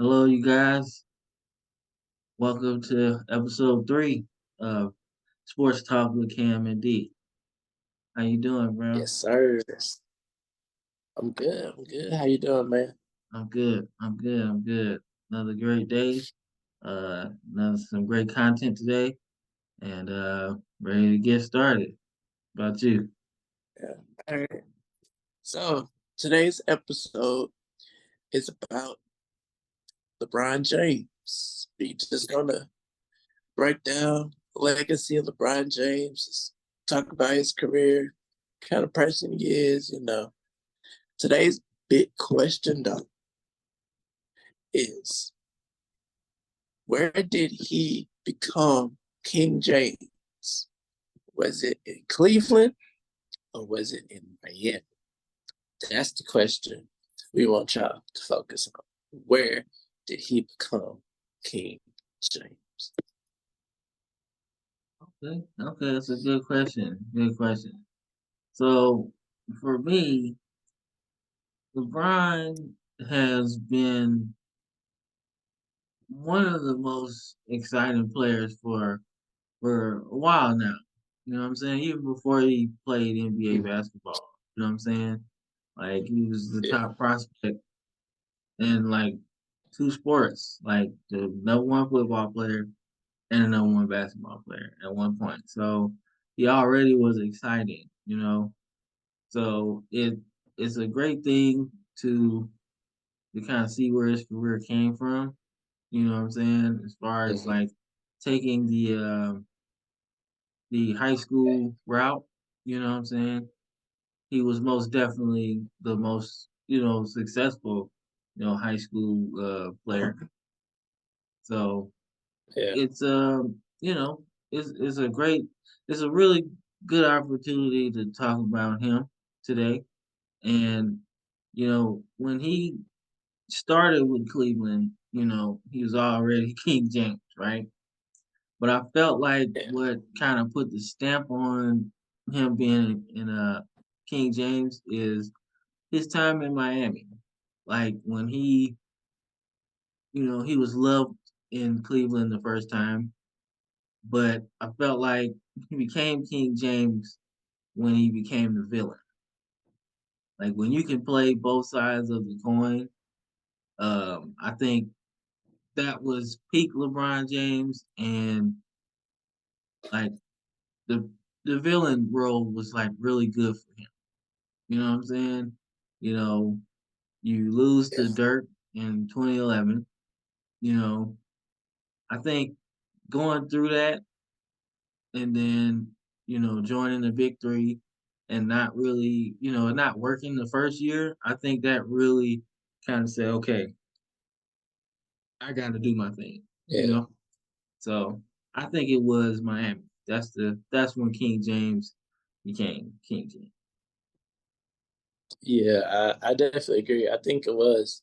Hello, you guys. Welcome to episode 3 of Sports Talk with Cam and D. How you doing, bro? Yes, sir. I'm good. I'm good. How you doing, man? I'm good. I'm good. Another great day. Another some great content today, and ready to get started. About you? Yeah. All right. So today's episode is about LeBron James. We just gonna break down the legacy of LeBron James, talk about his career, kind of person he is. Today's big question though is where did he become King James? Was it in Cleveland or was it in Miami? That's the question we want y'all to focus on. Where did he become King James? Okay, that's a good question. Good question. So for me, LeBron has been one of the most exciting players for a while now. You know what I'm saying? Even before he played NBA basketball. You know what I'm saying? Like he was the Yeah, top prospect in like two sports, like the number one football player and the number one basketball player at one point. So he already was exciting, you know. So it's a great thing to kind of see where his career came from. You know what I'm saying? As far as mm-hmm. like taking the high school route. You know what I'm saying? He was most definitely the most, successful, high school player. So Yeah, it's it's a great it's a really good opportunity to talk about him today. And when he started with Cleveland, he was already King James, right? But I felt like yeah, what kind of put the stamp on him being in King James is his time in Miami. Like when he was loved in Cleveland the first time, but I felt like he became King James when he became the villain. Like when you can play both sides of the coin, I think that was peak LeBron James, and like the the villain role was like really good for him. You know what I'm saying? You know, you lose yeah, to Dirk in 2011. You know, I think going through that and then joining the big three and not really not working the first year, I think that really kind of said, okay, I got to do my thing. You yeah, know, so I think it was Miami. That's when King James became King James. yeah. I definitely agree. I think it was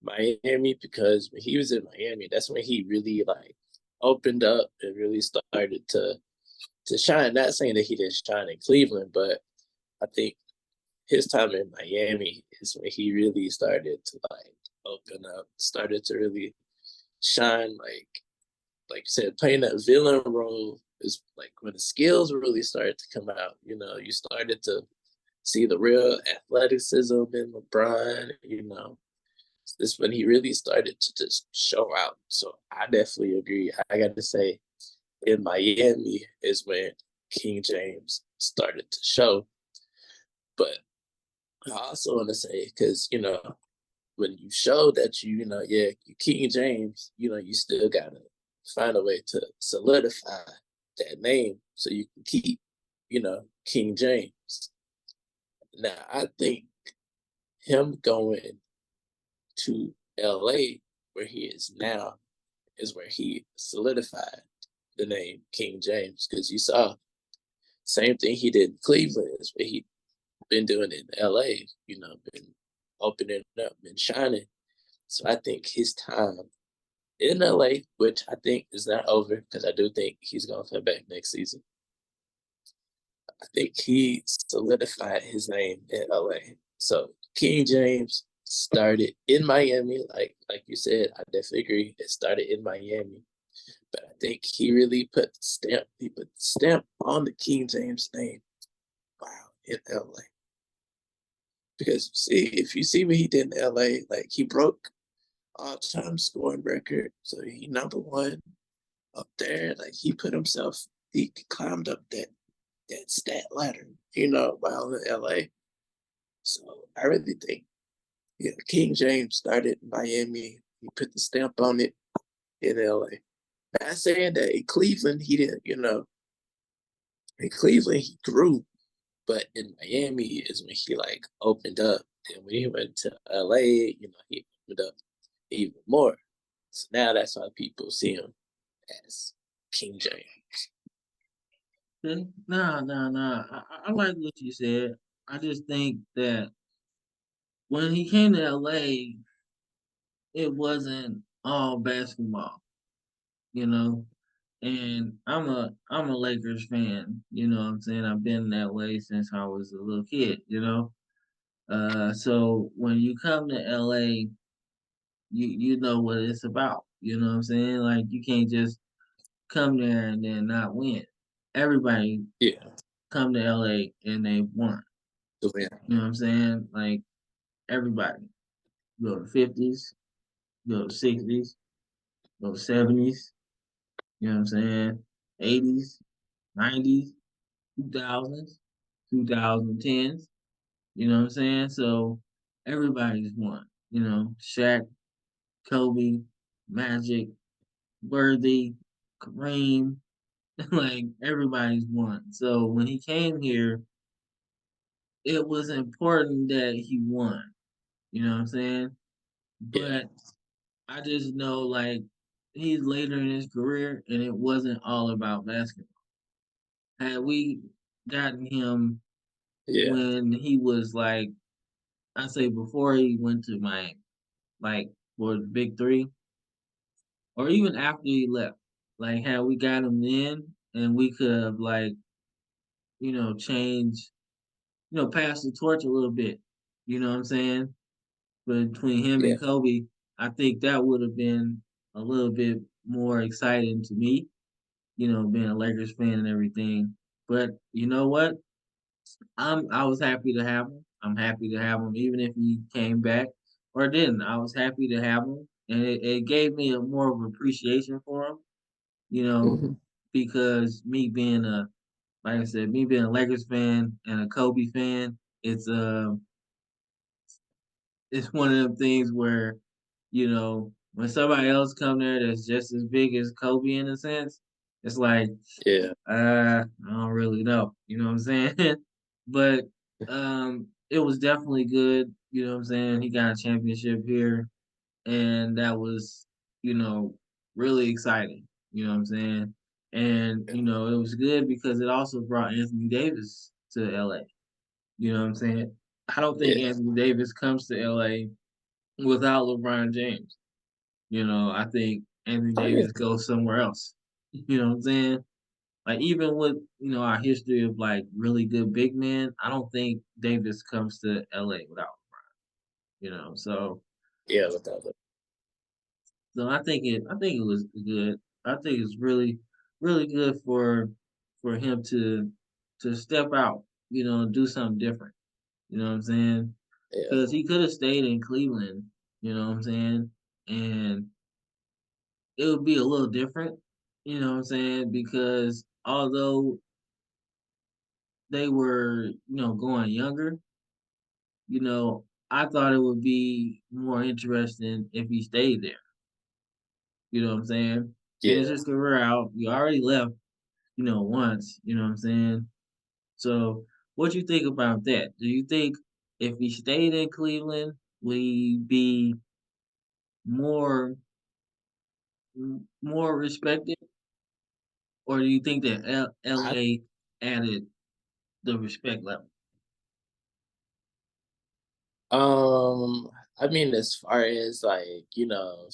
Miami because when he was in Miami, that's when he really like opened up and really started to shine. Not saying that he didn't shine in Cleveland, but I think his time in Miami is when he really started to like open up, started to really shine. Like you said, playing that villain role is like when the skills really started to come out. You started to see the real athleticism in LeBron. This is when he really started to just show out. So I definitely agree. I got to say, in Miami is when King James started to show. But I also want to say, because, when you show that yeah, you King James, you still got to find a way to solidify that name so you can keep, King James. Now, I think him going to LA, where he is now, is where he solidified the name King James because you saw same thing he did in Cleveland is what he been doing in LA, been opening up, been shining. So I think his time in LA, which I think is not over because I do think he's gonna come back next season. I think he solidified his name in LA. So King James started in Miami, like you said, I definitely agree. It started in Miami, but I think he put the stamp on the King James name. Wow, in LA. Because see, if you see what he did in LA, like he broke all-time scoring record, so he number one up there. Like he climbed up that stat ladder, while in LA. So I really think, King James started in Miami. He put the stamp on it in LA. Not saying that in Cleveland he didn't, in Cleveland he grew, but in Miami is when he like opened up. And when he went to LA, he opened up even more. So now that's why people see him as King James. Nah, nah, nah. I like what you said. I just think that when he came to LA, it wasn't all basketball, you know. And I'm a Lakers fan, you know what I'm saying? I've been that way since I was a little kid, you know. So when you come to LA, you know what it's about, you know what I'm saying? Like you can't just come there and then not win. Everybody Yeah, come to LA and they won. the win. You know what I'm saying? Like everybody. Go to 50s, go to 60s, go to 70s, you know what I'm saying? 80s, 90s, 2000s, 2010s, you know what I'm saying? So everybody's won. You know, Shaq, Kobe, Magic, Worthy, Kareem, like everybody's won. So when he came here, it was important that he won. You know what I'm saying? Yeah, But I just know like he's later in his career and it wasn't all about basketball. Had we gotten him yeah, when he was like I say before he went to Miami, like for the big three, or even after he left, like had we got him then and we could have like, changed, passed the torch a little bit, you know what I'm saying? Between him yeah, and Kobe, I think that would have been a little bit more exciting to me, being a Lakers fan and everything. But you know what? I was happy to have him. I'm happy to have him, even if he came back or didn't. I was happy to have him, and it gave me a more of appreciation for him, you know, hmm because like I said, me being a Lakers fan and a Kobe fan, it's one of them things where, when somebody else come there that's just as big as Kobe in a sense, it's like, yeah, I don't really know, you know what I'm saying? But it was definitely good, you know what I'm saying? He got a championship here, and that was, you know, really exciting, you know what I'm saying? And yeah, it was good because it also brought Anthony Davis to LA. You know what I'm saying? I don't think yeah. Anthony Davis comes to LA without LeBron James. I think Anthony Oh yeah, Davis goes somewhere else. You know what I'm saying? Like even with our history of like really good big men, I don't think Davis comes to LA without. So yeah. Without it, I think it was good. I think it's really really good for him to step out. And do something different. You know what I'm saying? yeah, Because he could have stayed in Cleveland. You know what I'm saying? And it would be a little different. You know what I'm saying? Because although they were going younger, I thought it would be more interesting if he stayed there. You know what I'm saying? Finish yeah. his career out. You already left, once. You know what I'm saying? So, what you think about that? Do you think if he stayed in Cleveland, would he be more more respected, or do you think that I LA added the respect level? Um, I mean, as far as like,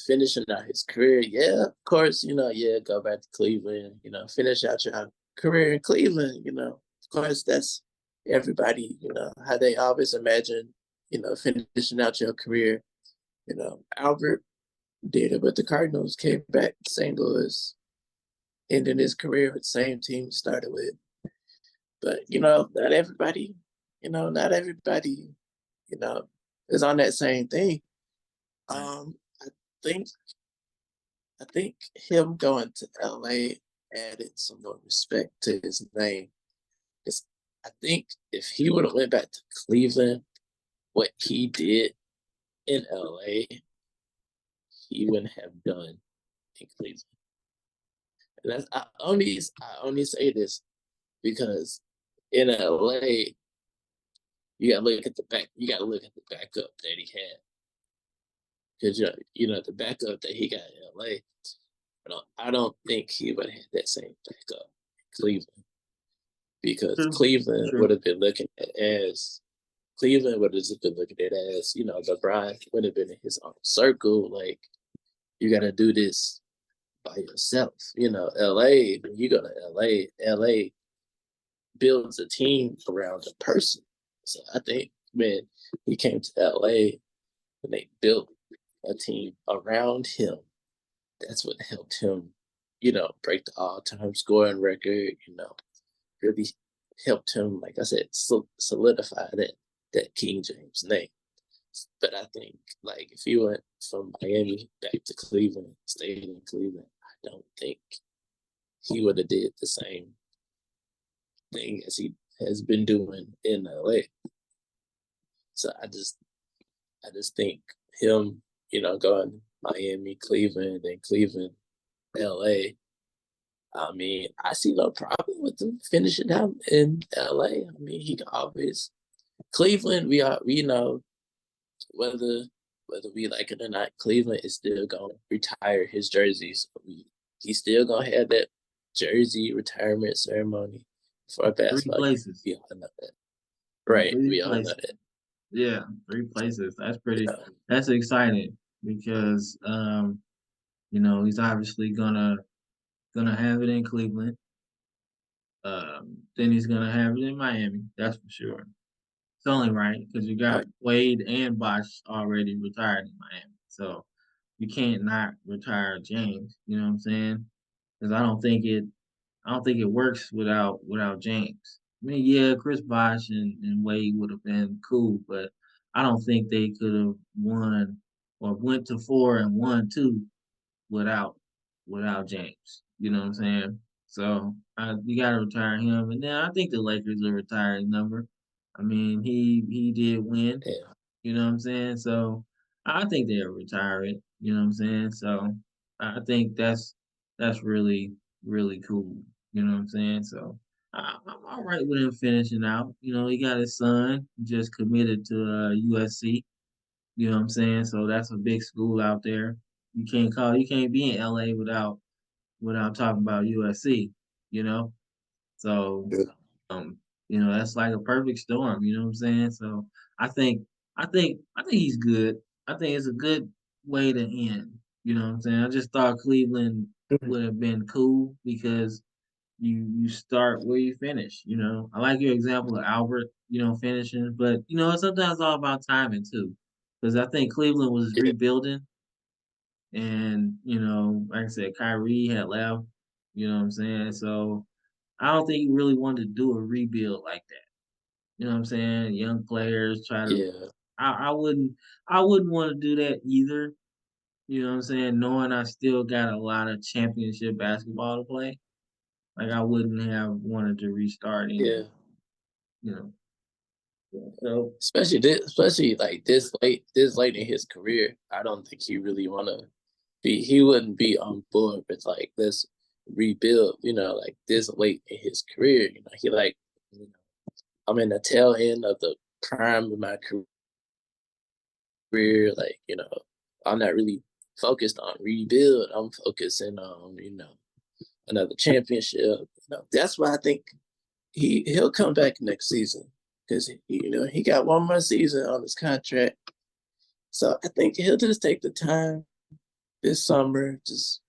finishing out his career, yeah, of course, yeah, go back to Cleveland, finish out your career in Cleveland, of course, that's everybody, how they always imagine, finishing out your career. Albert did it with the Cardinals, came back to St. Louis, ended his career with the same team he started with. But not everybody, you know, is on that same thing. Right. I think I think him going to LA added some more respect to his name. 'Cause I think if he would have went back to Cleveland, what he did in LA, he wouldn't have done in Cleveland. And I only say this because in LA, you gotta look at the backup that he had. Because the backup that he got in LA, I don't think he would have had that same backup in Cleveland because True. True. Cleveland would have just been looking at it as, LeBron would have been in his own circle. Like, you got to do this by yourself. LA, when you go to LA builds a team around a person. So I think when he came to LA and they built a team around him, that's what helped him, break the all-time scoring record, really helped him, like I said, solidify that King James name. But I think, like, if he went from Miami back to Cleveland, stayed in Cleveland, I don't think he would have did the same thing as he has been doing in LA. So I just think him, going Miami, Cleveland, and Cleveland, LA. I mean, I see no problem with him finishing out in LA. I mean, he can always Cleveland. We know whether we like it or not. Cleveland is still gonna retire his jerseys. He's still gonna have that jersey retirement ceremony for a Three basketball game. places. We all know that, right? Three We all know places. that. Yeah, three places. That's You pretty. know, That's exciting because he's obviously gonna have it in Cleveland. Then he's gonna have it in Miami. That's for sure. It's only right because you got right? Wade and Bosh already retired in Miami, so you can't not retire James. You know what I'm saying? Because I don't think it works without James. I mean, yeah, Chris Bosh and Wade would have been cool, but I don't think they could have won or went to 4 and won 2 without James. You know what I'm saying? So you got to retire him, and then I think the Lakers will retire his number. I mean, he did win. Yeah, You know what I'm saying? So I think they'll retire it. You know what I'm saying? So I think that's really cool. You know what I'm saying? So I'm all right with him finishing out. He got his son just committed to USC. You know what I'm saying? So that's a big school out there. You can't be in LA without talking about USC, you know? So yeah, um, that's like a perfect storm, you know what I'm saying? So I think I think he's good. I think it's a good way to end. You know what I'm saying? I just thought Cleveland mhm, would have been cool because you start where you finish. I like your example of Albert, finishing, but it's sometimes all about timing too. Because I think Cleveland was yeah, rebuilding and like I said, Kyrie had left, you know what I'm saying? So I don't think he really wanted to do a rebuild like that. You know what I'm saying? Young players try to yeah, I wouldn't want to do that either. You know what I'm saying? Knowing I still got a lot of championship basketball to play. Like I wouldn't have wanted to restart yeah. anyway, you know. So Especially like this late in his career, I don't think he really wanna be. He wouldn't be on board with like this rebuild. Like this late in his career. He like, you know, I'm in the tail end of the prime of my career. Like, I'm not really focused on rebuild. I'm focusing on another championship. That's why I think he'll come back next season because he got one more season on his contract. So I think he'll just take the time this summer, just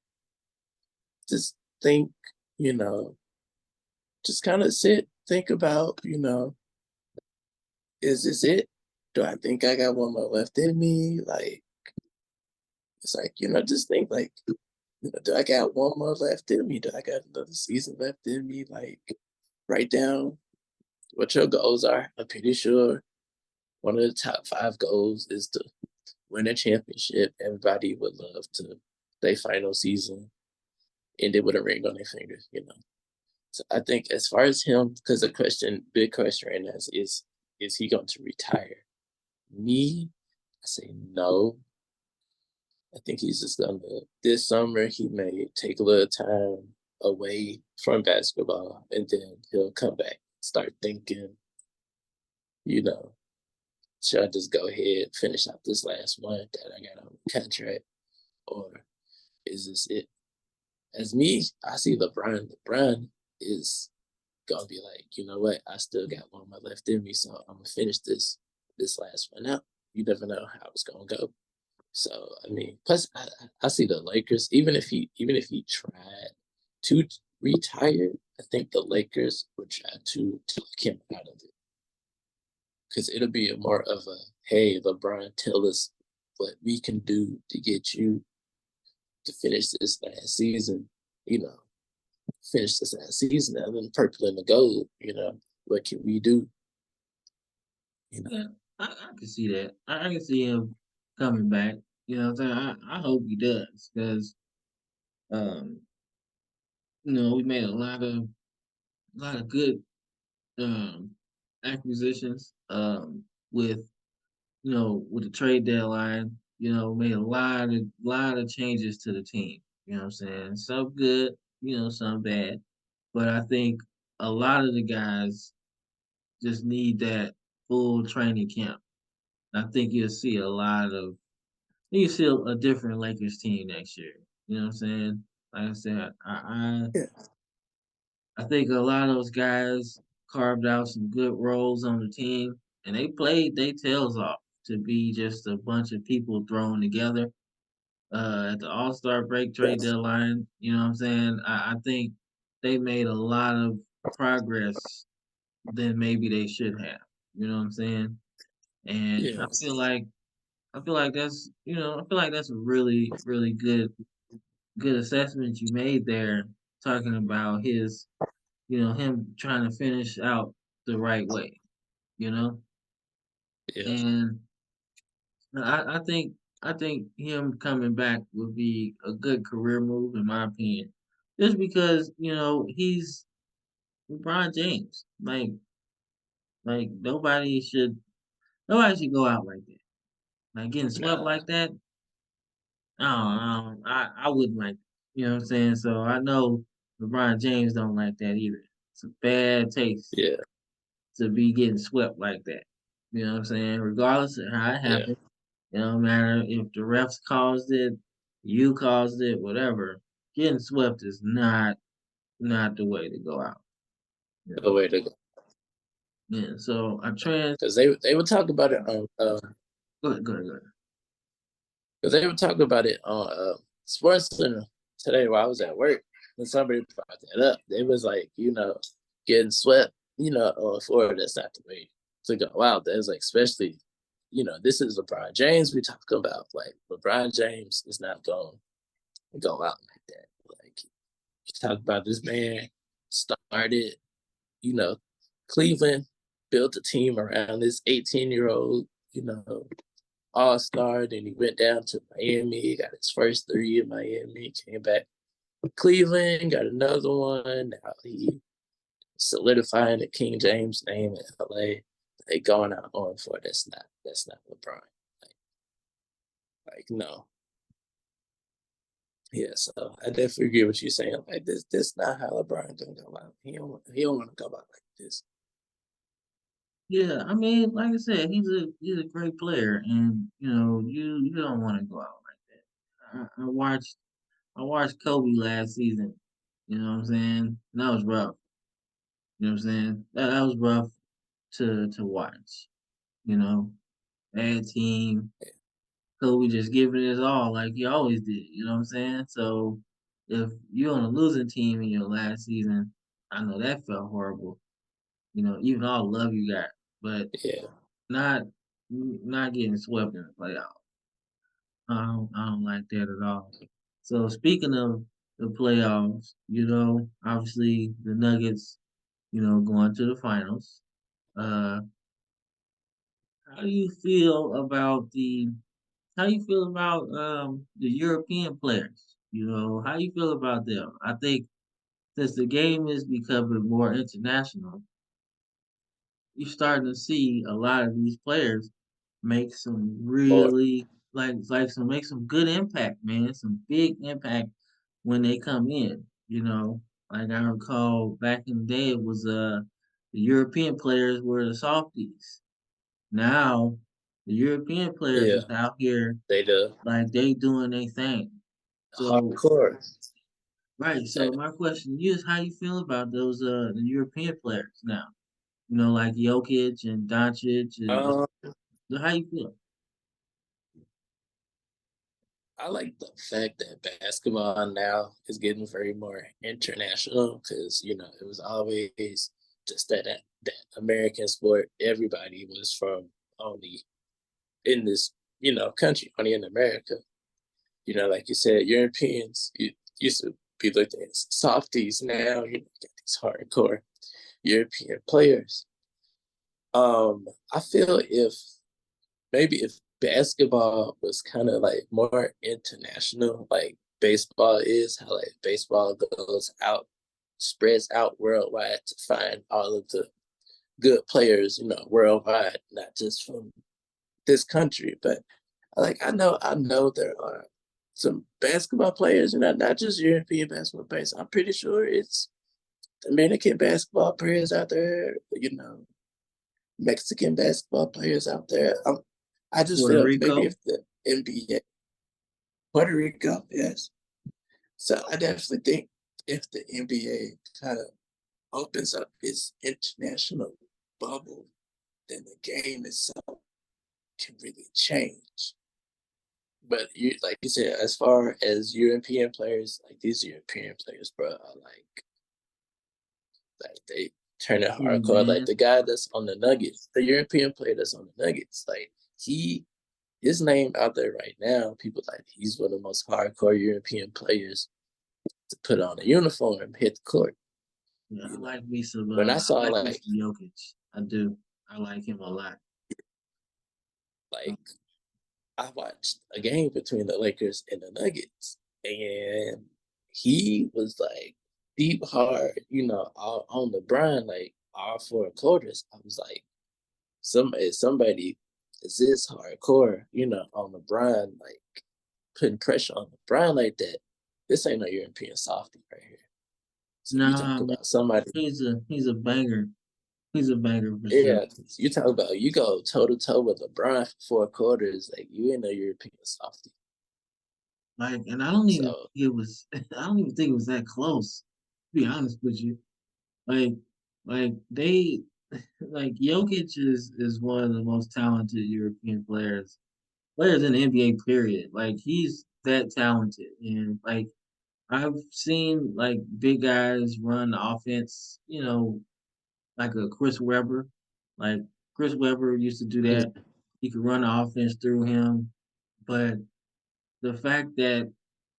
think, you know, just kind of think about, is this it? Do I think I got one more left in me? Like, it's like, just think like, do I got one more left in me? Do I got another season left in me? Like, write down what your goals are. I'm pretty sure one of the top 5 goals is to win a championship. Everybody would love to their final season end it with a ring on their finger. So I think as far as him, because the big question right now is he going to retire? Me, I say no. I think he's just gonna this summer he may take a little time away from basketball and then he'll come back, start thinking, you know, should I just go ahead, finish out this last one that I got on the contract, or is this it? As me, I see LeBron. LeBron is gonna be like, you know what? I still got one more left in me, so I'm gonna finish this last one out. You never know how it's gonna go. So I mean, plus I see the Lakers. Even if he tried to retire, I think the Lakers would try to talk him out of it because it'll be a more of a hey, LeBron, tell us what we can do to get you to finish this last season. You know, finish this last season and then purple and the gold. What can we do? You know, Yeah, I can see that. I can see him coming back. You know what I'm saying? I hope he does because um, we made a lot of good um acquisitions with with the trade deadline. Made a lot of changes to the team. You know what I'm saying? Some good, some bad. But I think a lot of the guys just need that full training camp. I think you see a different Lakers team next year. You know what I'm saying? Like I said, yeah, I think a lot of those guys carved out some good roles on the team, and they played their tails off to be just a bunch of people thrown together at the All Star break trade yes, deadline. You know what I'm saying? I think they made a lot of progress than maybe they should have. You know what I'm saying? And I yes, feel like that's a really really good assessment you made there, talking about him trying to finish out the right way. You know, yeah, and I think him coming back would be a good career move in my opinion, just because he's LeBron James. Like nobody should go out like that. Like getting swept nah, like that. I wouldn't like. You know what I'm saying? So I know LeBron James don't like that either. It's a bad taste yeah, to be getting swept like that. You know what I'm saying? Regardless of how it yeah, happened, it don't matter if the refs caused it, you caused it, whatever. Getting swept is not the way to go out. You the know. way to go. Yeah. So I trans. Because they would talk about it on Go ahead. Go ahead. Go ahead. because they were talking about it on Sports Center today while I was at work. And somebody brought that up. They was like, getting swept, on Florida, that's not the way to go out. There's like, especially, this is LeBron James we talk about. Like, LeBron James is not going to go out like that. Like, you talk about this man started, you know, Cleveland built a team around this 18-year-old, all-star. Then he went down to Miami, got his first 3 in Miami, came back to Cleveland, got another one. Now he solidifying the King James name in LA. They going out on for it. That's not LeBron. Like no. Yeah, so I definitely agree with you saying like this not how LeBron gonna go out. He don't want to go out like this. Yeah, I mean, like I said, he's a great player, and you don't want to go out like that. I watched Kobe last season. You know what I'm saying? That was rough. You know what I'm saying? That was rough to watch. You know, bad team. Kobe just giving his all like he always did. You know what I'm saying? So if you're on a losing team in your last season, I know that felt horrible. Even all the love you got, but Yeah, not. not getting swept in the playoffs. I don't like that at all. So speaking of the playoffs, obviously the Nuggets, going to the finals. Uh, how do you feel about the European players? How you feel about them? I think since the game is becoming more international, you're starting to see a lot of these players make some Or really make some good impact, man. Some big impact when they come in. Like I recall back in the day, it was the European players were the softies. Now the European players yeah, is out here they the like they doing their thing. So hardcore. right. So That, my question to you is, how you feel about those the European players now? Like Jokic and Doncic and um, how you feel? I like the fact that basketball now is getting very more international because it was always just that American sport. Everybody was from only in this country, only in America. Like you said, Europeans used to be looked at as softies. Now you get these hardcore European players. I feel if basketball was kind of like more international, like baseball is, how like baseball goes out, spreads out worldwide to find all of the good players, worldwide, not just from this country. But I know there are some basketball players, not just European basketball players. I'm pretty sure it's Dominican basketball players out there, Mexican basketball players out there. I just Puerto feel maybe Rico? if the NBA, Puerto Rico, yes. So I definitely think if the NBA kind of opens up its international bubble, then the game itself can really change. But like you said, as far as European players, like these European players, bro, are like they turn it Pretty hardcore. Like man. the guy that's on the Nuggets, the European player that's on the Nuggets, like he his name out there right now. People like he's one of the most hardcore European players to put on a uniform, hit the court. Yeah, You know, when I I saw like me some Jokic. I do. I like him a lot. like I watched a game between the Lakers and the Nuggets, and he was like deep hard, all on the Bron, like all 4 quarters. I was like, somebody is this hardcore, on the Bron, like putting pressure on the Bron like that. This ain't no European softie right here. So you talk Nah, man, about somebody, he's a banger. He's a banger for sure. yeah. You talk about you go toe to toe with LeBron for 4 quarters, like you ain't no European softie. Like, and I don't even So think it was. I don't even think it was that close. To be honest with you, like, they, like Jokic is one of the most talented European players in the NBA. Period. Like, he's that talented, and like I've seen like big guys run the offense. Like a Chris Webber. Like Chris Webber used to do that. He could run the offense through him, but the fact that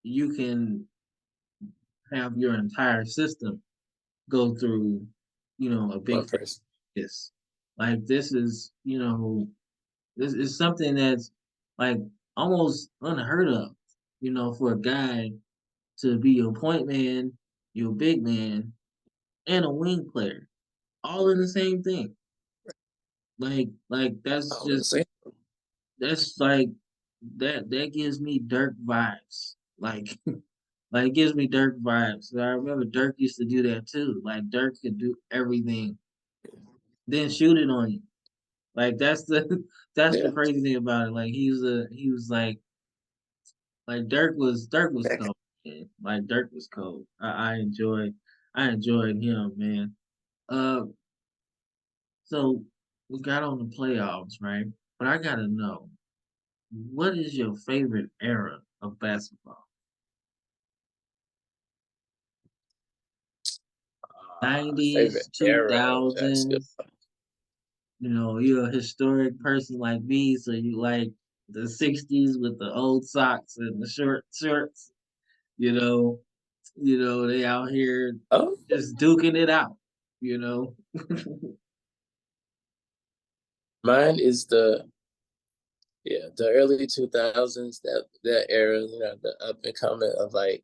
you can have your entire system go through, a big one thing person. like this. Like this is, this is something that's like almost unheard of, for a guy to be your point man, your big man, and a wing player, all in the same thing. Like I was saying, that's like that gives me Dirk vibes. Like like it gives me Dirk vibes. I remember Dirk used to do that too. Like Dirk could do everything, then shoot it on you. Like that's the that's the yeah, crazy thing about it. Like he was like Dirk was back cold, man. Like Dirk was cold. I enjoyed him, man. Uh so we got on the playoffs, right? But I gotta know, what is your favorite era of basketball? favorite 90s, era of 2000s, basketball. you're a historic person like me, so you like the '60s with the old socks and the short shorts. You know, they out here Oh, just duking it out. You know, mine is the early 2000s, that era, the up and coming of like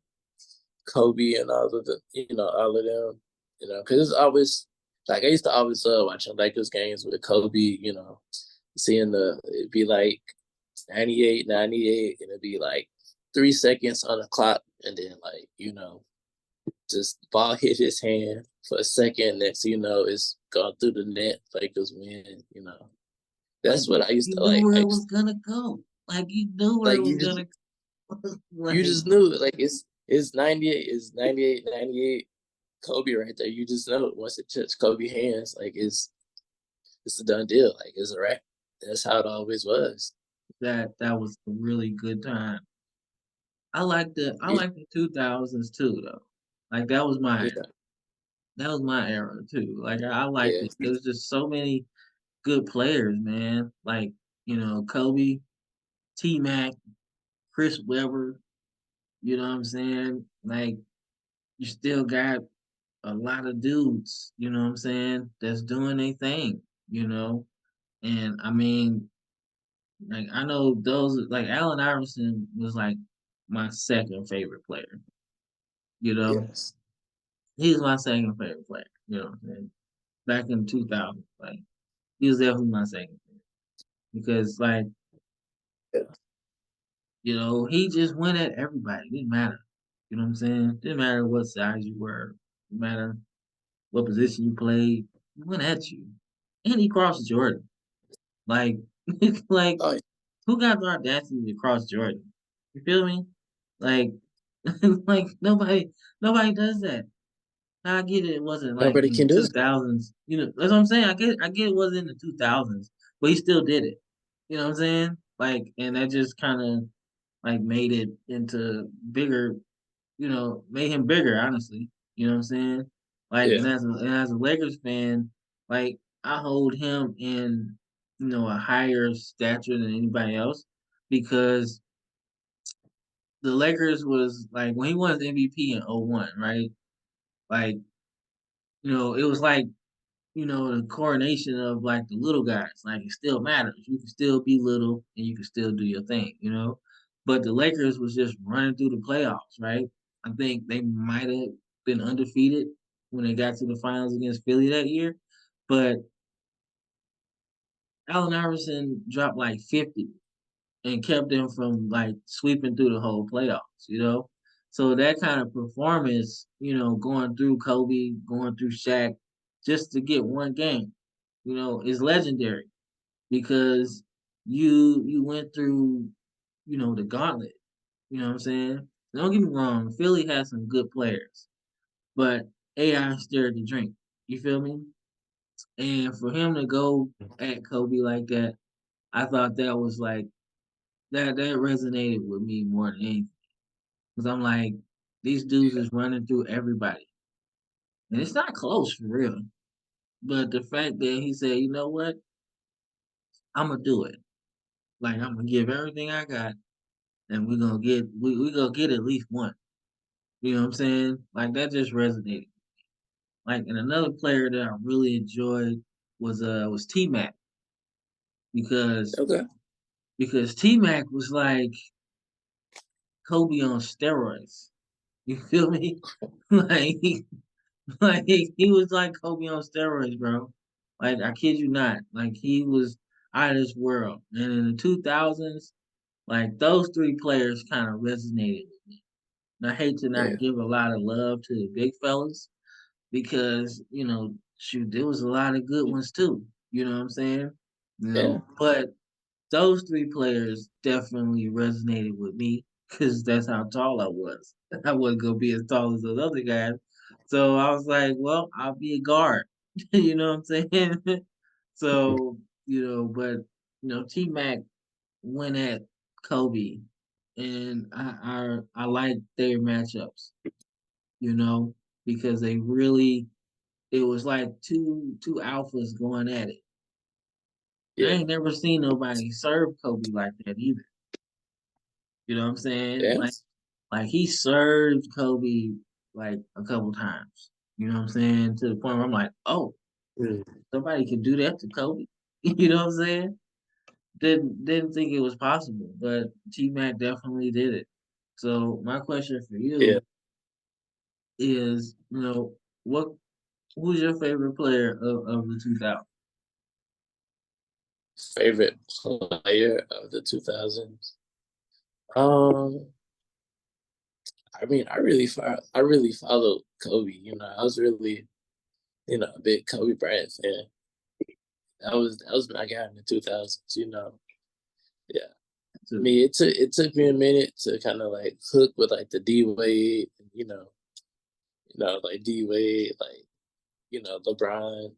Kobe and all of them, because it's always like I used to always love watching Lakers games with Kobe, seeing it'd be like 98, 98, and it'd be like 3 seconds on the clock, and then like, just ball hit his hand for a second, next thing you know, it's gone through the net, Lakers win. like That's what I used you to knew like. where it was gonna go. Like you knew where it Like was you just gonna go. you like just knew, like it's 98, it's 98, 98 Kobe right there. You just know once it touched Kobe hands, like it's a done deal. Like it's a wrap. That's how it always was. that was a really good time. I Yeah, like the 2000s too though. Like yeah, that was my era too. Like I liked yeah. it. There was just so many good players, man. Like, Kobe, T Mac, Chris Webber, you know what I'm saying? Like you still got a lot of dudes, you know what I'm saying, that's doing their thing, you know? And I mean, like I know those like Allen Iverson was like my second favorite player, you know? Yes. He's my second favorite player, you know what I'm saying? Back in 2000, like he was definitely my second favorite because like, Yeah. he just went at everybody. It didn't matter. You know what I'm saying? Didn't matter what size you were, didn't matter what position you played, he went at you. And he crossed Jordan. Like, like Oh, who got the audacity to cross Jordan? You feel me? Like, like nobody does that. I get it. It wasn't like nobody in the can do it. 2000s. That's what I'm saying. I get it wasn't in the 2000s, but he still did it. You know what I'm saying? Like, and that just kind of like made it into bigger. Made him bigger. Honestly, you know what I'm saying? Like, Yeah. and as a Lakers fan, like I hold him in a higher stature than anybody else because the Lakers was like when he won his MVP in '01, right? Like, it was like the coronation of like the little guys. Like it still matters. You can still be little and you can still do your thing. But the Lakers was just running through the playoffs, right? I think they might have been undefeated when they got to the finals against Philly that year. But Allen Iverson dropped like 50 and kept them from like sweeping through the whole playoffs. So that kind of performance, going through Kobe, going through Shaq, just to get one game, is legendary because you went through, the gauntlet. You know what I'm saying? Don't get me wrong, Philly has some good players, but AI stirred the drink. You feel me? And for him to go at Kobe like that, I thought that was like that resonated with me more than anything. Cause I'm like, these dudes Yeah. is running through everybody. And it's not close for real. But the fact that he said, you know what? I'm gonna do it. Like I'm gonna give everything I got and we gonna get at least one. You know what I'm saying? Like that just resonated. Like and another player that I really enjoyed was T Mac because Okay. T Mac was like Kobe on steroids. You feel me? like like he was like Kobe on steroids, bro. Like I kid you not. Like he was out of this world. And in the 2000s, like those three players kind of resonated with me. And I hate to not Yeah. give a lot of love to the big fellas because shoot, there was a lot of good ones too. You know what I'm saying? Yeah. But those three players definitely resonated with me because that's how tall I was. I wasn't gonna be as tall as those other guys, so I was like, "Well, I'll be a guard." You know what I'm saying? So but T Mac went at Kobe, and I like their matchups. You know because they really it was like two alphas going at it. I Yeah. ain't never seen nobody serve Kobe like that either. You know what I'm saying? Yeah. Like he served Kobe like a couple times. You know what I'm saying? To the point where I'm like, oh, Mm. somebody can do that to Kobe. You know what I'm saying? Didn't think it was possible, but T Mac definitely did it. So my question for Yeah. you is, what who's your favorite player of the 2000s? Favorite player of the 2000s? Um, I mean, I really followed Kobe. I was really, a big Kobe Bryant fan. That was my guy in the 2000s. Yeah. I To mean, it took me a minute to kind of like hook with like the D Wade, like D Wade, like LeBron,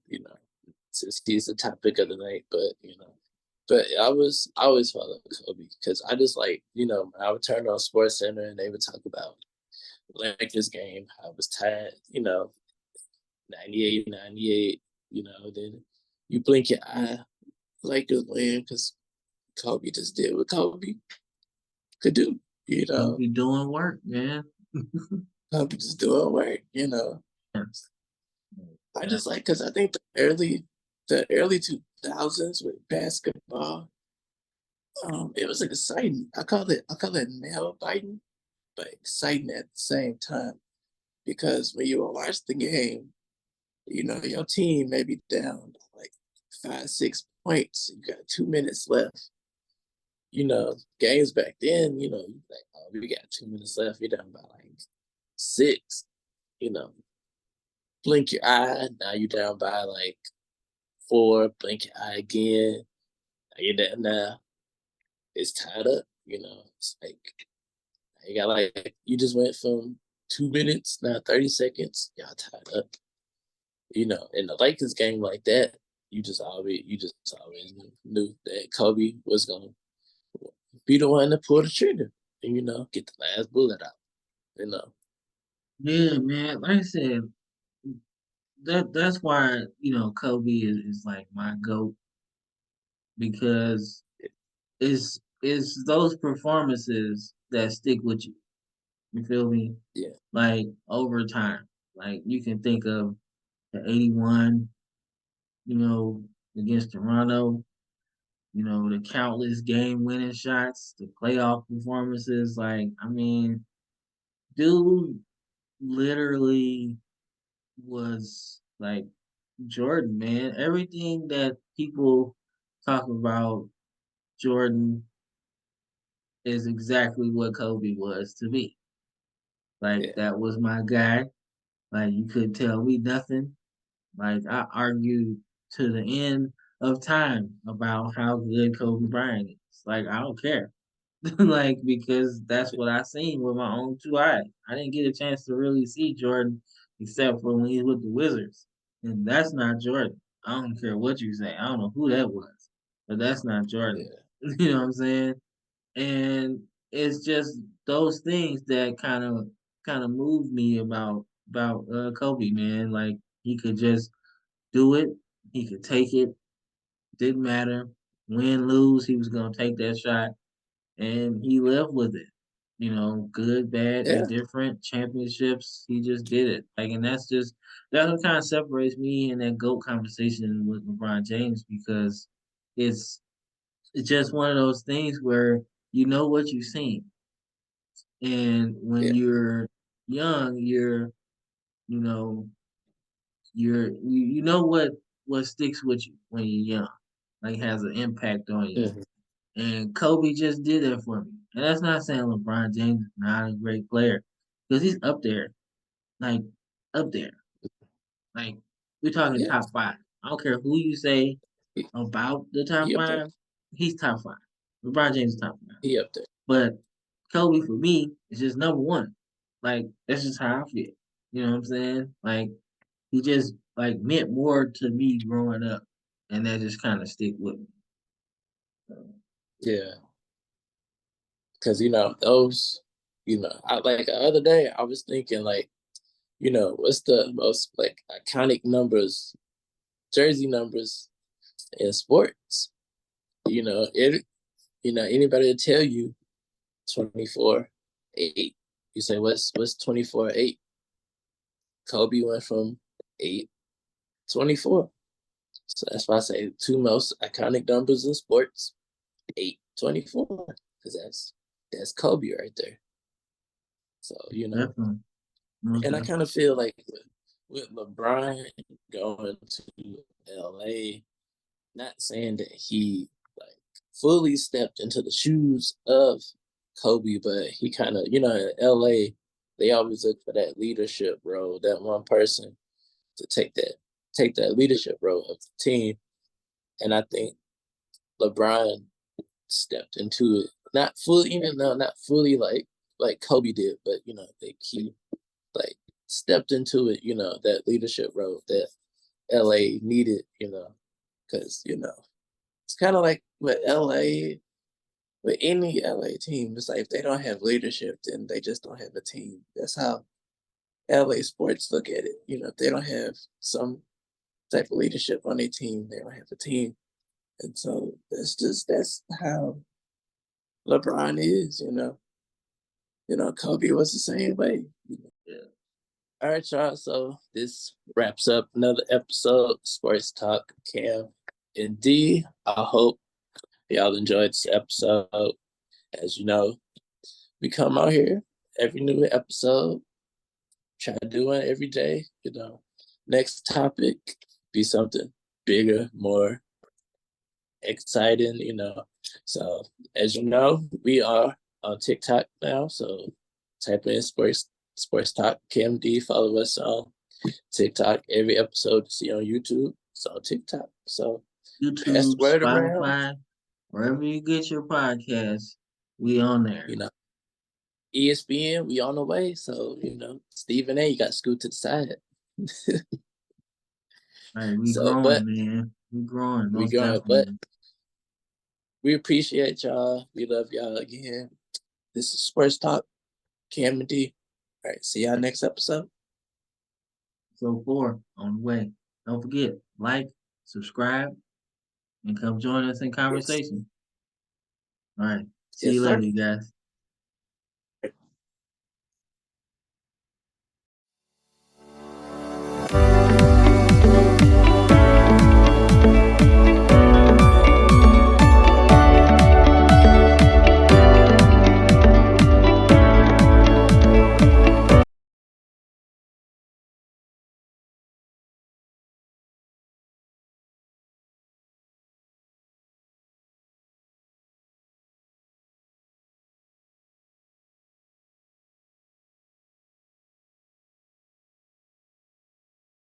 since he's the topic of the night. But I always follow Kobe because I just like I would turn on Sports Center and they would talk about Lakers game. I was tired, 98, then you blink your eye, Lakers win because Kobe just did what Kobe could do. You know, Kobe doing work, man. Kobe just doing work. Yes. I Yeah. just like because I think the early 2000s with basketball, it was like exciting. I call it nail biting, but exciting at the same time because when you watch the game, your team may be down like 5, 6 points. You got 2 minutes left. Games back then, you like, oh, we got 2 minutes left. You're down by like six. You know, blink your eye. Now you're down by like four. Blink your eye again. Now you're down now. It's tied up. It's like you got like you just went from 2 minutes now 30 seconds. Y'all tied up. In the Lakers game like that, you just always knew that Kobe was gonna be the one to pull the trigger and get the last bullet out. You know, Yeah, man. Like I said, that's why, Kobe is like my GOAT because it's those performances that stick with you. You feel me? yeah, Like over time. Like you can think of the 81, you know, against Toronto, the countless game winning shots, the playoff performances. Like, I mean, dude literally was like Jordan, man. Everything that people talk about Jordan is exactly what Kobe was to me. Like, yeah, that was my guy. Like, you couldn't tell me nothing. Like, I argued to the end of time about how good Kobe Bryant is. Like, I don't care. Like because that's what I seen with my own two eyes. I didn't get a chance to really see Jordan except for when he was with the Wizards, and that's not Jordan. I don't care what you say. I don't know who that was, but that's not Jordan. yeah, You know what I'm saying? And it's just those things that kind of moved me about Kobe, man. Like he could just do it. He could take it. Didn't matter. Win, lose, he was gonna take that shot and he lived with it. Good, bad, yeah, indifferent, championships. He just did it. Like, and that's what kind of separates me and that GOAT conversation with LeBron James because it's it's just one of those things where you know what you've seen, and when yeah, you're young, you know you know what sticks with you when you're young, like has an impact on you. mhm, And Kobe just did that for me. And that's not saying LeBron James is not a great player, because he's up there, like up there. Like we're talking yeah. top five. I don't care who you say He, about the top he up there. five, he's top five. LeBron James is top five. He up there. But Kobe for me is just number one. Like that's just how I feel. You know what I'm saying? Like he just like meant more to me growing up, and that just kind of stick with me. So, Yeah, because those. I like the other day I was thinking like, what's the most like iconic numbers, jersey numbers in sports? it. Anybody to tell you 24-8. You say what's 24-8? Kobe went from 8-24. So that's why I say two most iconic numbers in sports, 8-24. Because that's Kobe right there. So, Definitely. Most and I definitely. kind of feel like with LeBron going to LA, not saying that he like fully stepped into the shoes of Kobe, but he kind of, in LA, they always look for that leadership role, that one person to take that leadership role of the team. And I think LeBron stepped into it, not fully, even though not fully like Kobe did, but like he like stepped into it, that leadership role that LA needed, because it's kind of like with any LA team. It's like if they don't have leadership, then they just don't have a team. That's how LA sports look at it. If they don't have some type of leadership on their team, they don't have a team. And so that's how LeBron is. Kobe was the same way. Yeah. All right, y'all. So this wraps up another episode of Sports Talk Cam and D. I hope y'all enjoyed this episode. As you know, we come out here every new episode, try to do one every day. Next topic be something bigger, more exciting. So as you know, we are on TikTok now. So type in Sports Talk KMD. Follow us on TikTok. Every episode you see on YouTube, it's on TikTok. So pass the YouTube, word around. Spotify, wherever you get your podcasts, we on there. You know, ESPN, we on the way. So, Stephen A, you got to scoot to the side. All right, we So, growing, but man. We growing, we most going, but definitely. we appreciate y'all. We love y'all again. This is Sports Talk, Cam and D. All right, see y'all next episode. So forth on the way. Don't forget, like, subscribe, and come join us in Yes, conversation. All right. See yes, you later, sir. you guys.